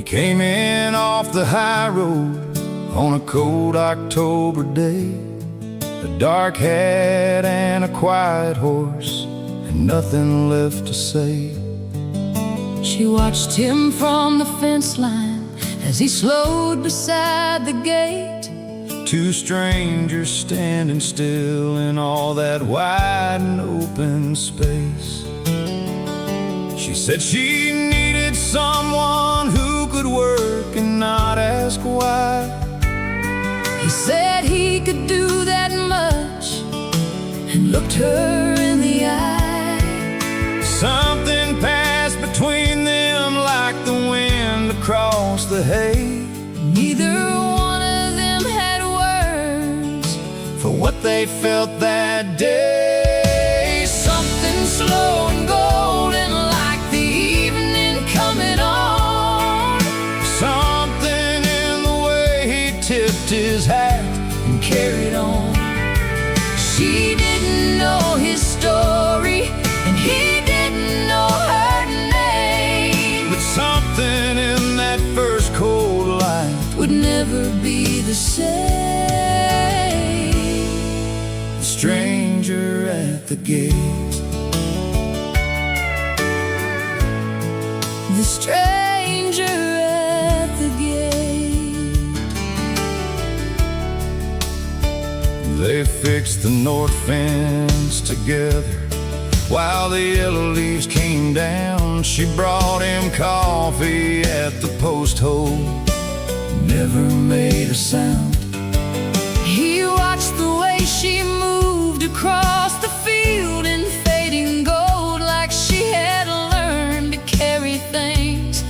came in off the high road on a cold October day. A dark hat and a quiet horse, and nothing left to say. She watched him from the fence line as he slowed beside the gate. Two strangers standing still in all that wide and open space. She said she needed someone who could work and not ask why. He said he could do that much and looked her in the eye. Something passed between them like the wind across the hay. Neither one of them had words for what they felt that day. Something slow and golden like the evening coming on. Something in the way he tipped his hat and carried on. She didn't know his story and he didn't know her name, but something in that first cold light would never be the same. The stranger at the gate. The stranger at the gate. They fixed the north fence together while the yellow leaves came down. She brought him coffee at the post hole, never made a sound. He watched the way she moved across the field in fading gold, like she had learned to carry things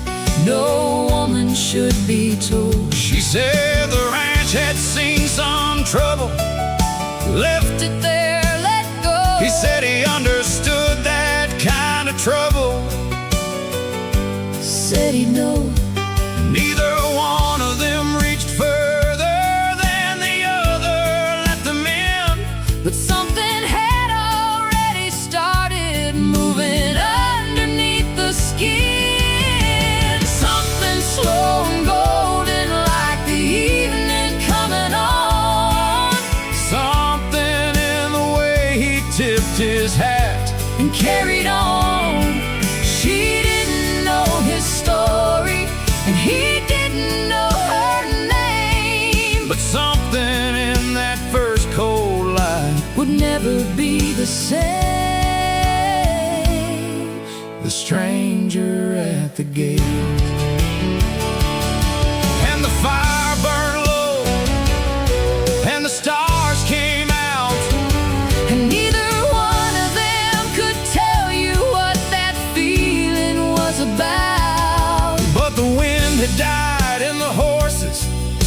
no woman should be told. She said the ranch had seen some trouble, left it there, let go. He said he understood that kind of trouble, said he'd know. Neither one of them reached further than the other let them in, but something had already started moving underneath the skin. Something slow and golden like the evening coming on. something in the way he tipped his hat And carried on. She didn't know his story and he didn't know her name, but something in that first cold light would never be the same. the stranger at the gate. And the fire burned low and the stars came out, And neither one of them could tell you what that feeling was about. but the wind had died and the horses,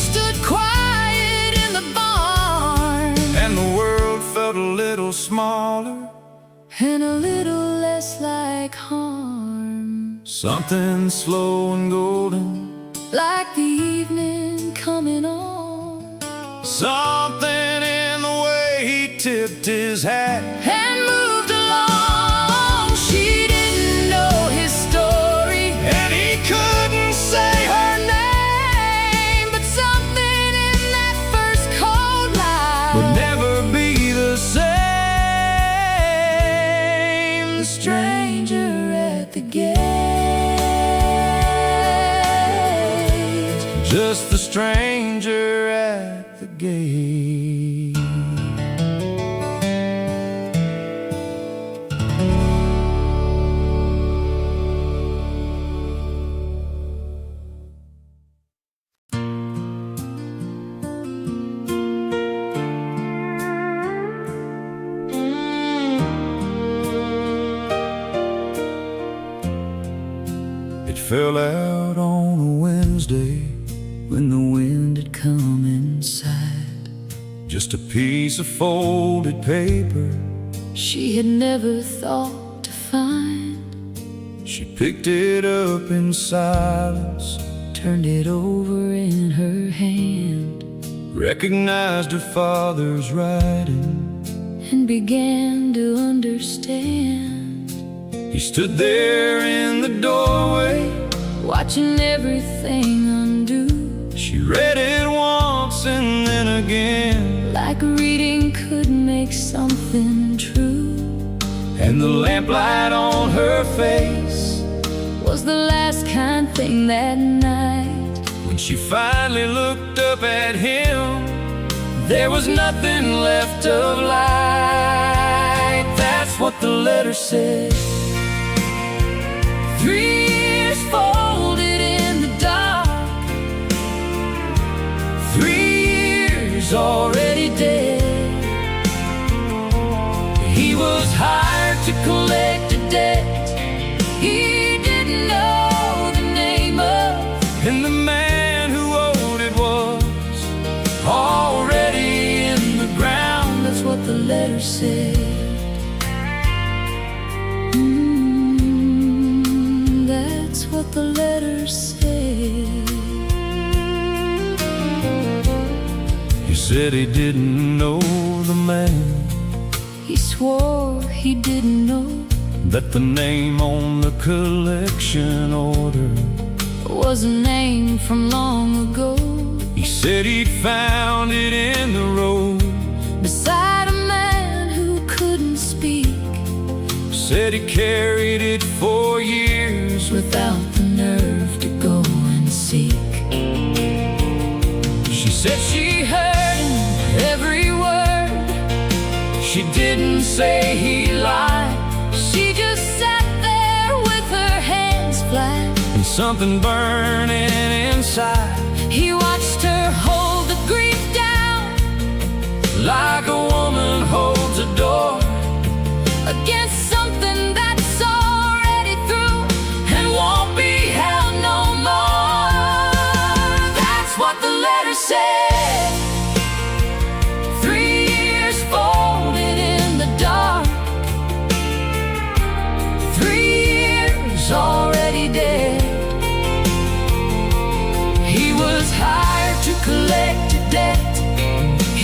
Stood quiet in the barn, and the world felt a little smaller. and a little less like harm. Something slow and golden, Like the evening coming on. something in the way he tipped his hat. And moved along. She didn't know his story And he couldn't say her name, but something in that first cold light would never be the same. The stranger at the gate. Just the stranger at the gate. It fell out on a Wednesday When the wind had come inside, just a piece of folded paper she had never thought to find. She picked it up in silence, Turned it over in her hand, recognized her father's writing, and began to understand. He stood there in the doorway, watching everything undo. She read it once and then again, like reading could make something true. and the lamplight on her face was the last kind thing that night. when she finally looked up at him. There was nothing left of light. That's what the letter said. 3 years folded in the dark, 3 years already dead. He was hired to collect a debt he didn't know the name of, And the man who owed it was already in the ground. that's what the letter said. That's what the letter said. He said he didn't know the man, He swore he didn't know that the name on the collection order was a name from long ago. He said he'd found it in the road, Beside a man who couldn't speak, said he carried it for years without the nerve to go and seek. She said she Heard every word, she didn't say he lied, she just sat there with her hands flat. and something burning inside, He watched her hold the grief down, like a woman holds a door against something that's already through and won't be held no more. That's what the letter said. 3 years folded in the dark, 3 years already dead. He was hired to collect a debt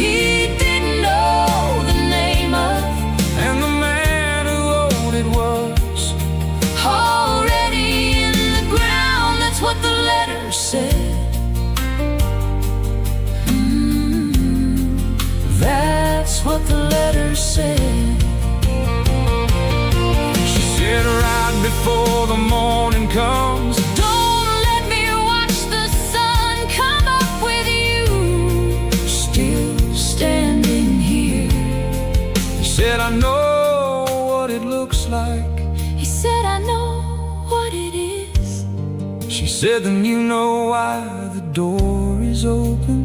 he didn't know the name of, and the man who owed it was already in the ground. That's what the letter said. That's what the letter said. She said right before the morning comes, Don't let me watch the sun come up with you still standing here. he said, I know what it looks like. He said, I know what it is. She said, then you know why the door is open,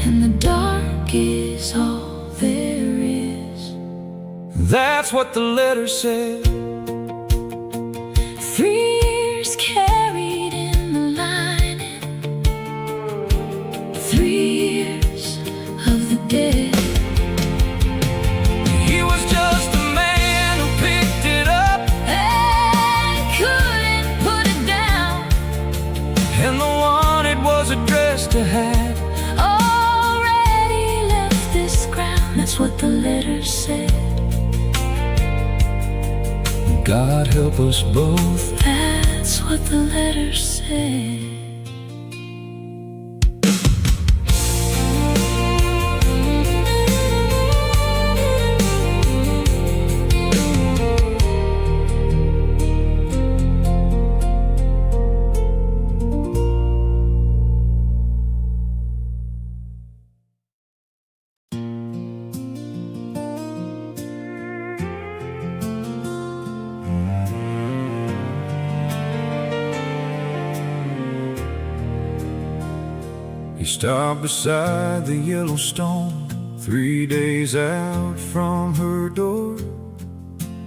And the dark is all there is. that's what the letter said. 3 years carried in the lining, 3 years of the dead. He was just a man who picked it up, And couldn't put it down, and the one it was addressed to had already left this ground. That's what the letter said. God help us both. That's what the letter said. He stopped beside the Yellowstone 3 days out from her door,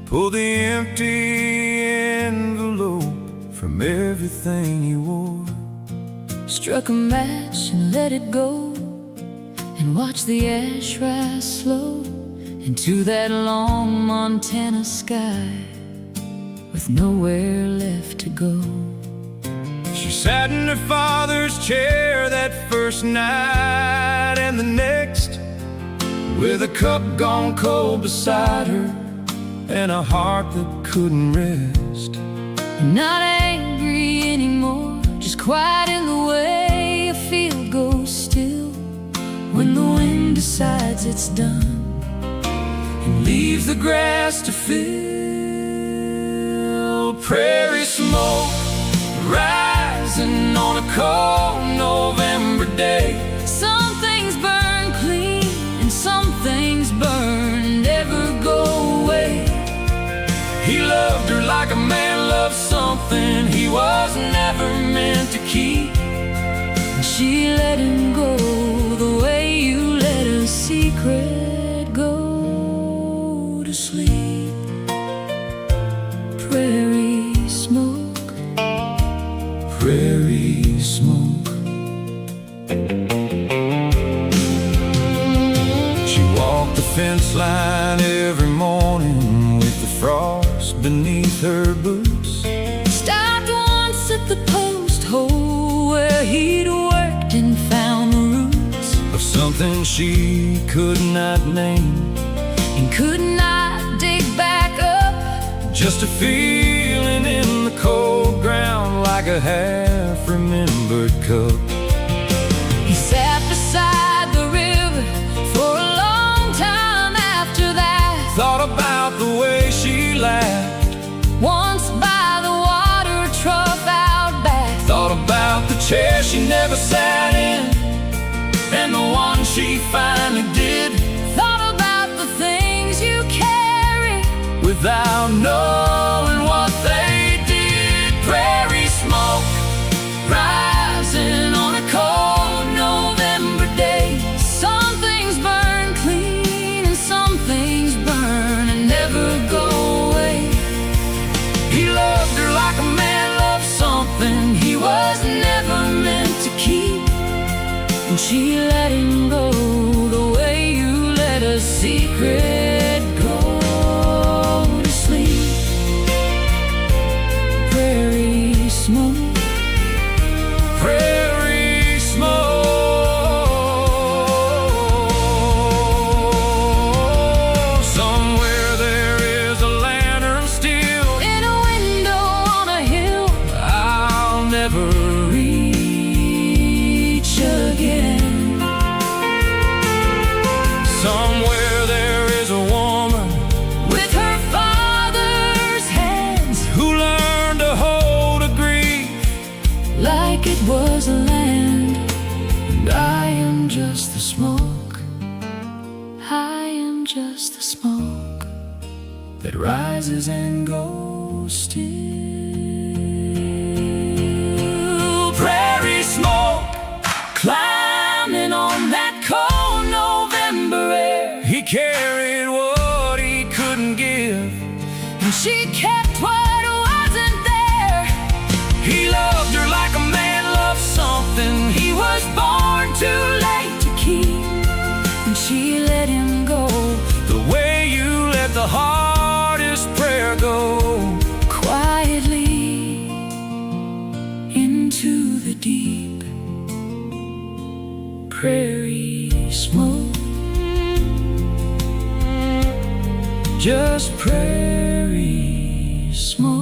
pulled the empty envelope from everything he wore, Struck a match and let it go, and watched the ash rise slow into that long Montana sky with nowhere left to go. She sat in her father's chair that first night and the next, with a cup gone cold beside her and a heart that couldn't rest. not angry anymore, just quiet in the way a field goes still when the wind decides it's done and leaves the grass to fill. Prairie smoke rising on a cold November day. Some things burn clean and some things burn, never go away. He loved her like a man loves something he was never meant to keep, and she let him go the way you let a secret go to sleep. Prairie smoke, Prairie smoke. She walked the fence line every morning with the frost beneath her boots. stopped once at the post hole where he'd worked and found the roots Of something she could not name, and could not dig back up. just a feeling in the cold ground like a half-remembered cup. He sat beside the river for a long time after that. Thought about the way she laughed, Once by the water trough out back. thought about the chair she never sat in and the one she finally did, Thought about the things you carry without knowing what they did. Prairie smoke rising on a cold November day. Some things burn clean and some things burn and never go away. He loved her like a man loves something he was never meant to keep, And she let him go the way you let a secret go to sleep. Prairie smoke, prairie smoke. Somewhere there is a lantern still in a window on a hill I'll never reach again. Somewhere there is a woman With her father's hands who learned to hold a grief, like it was a land. And I am just the smoke, I am just the smoke that rises and goes still. Prairie smoke climbing on that cold November air. He carried what he couldn't give, and she kept what wasn't there. he loved her like a man loves something he was born too late to keep, And she let him go the way you let the hardest prayer go. quietly into the deep. Prairie smoke, Just prairie smoke.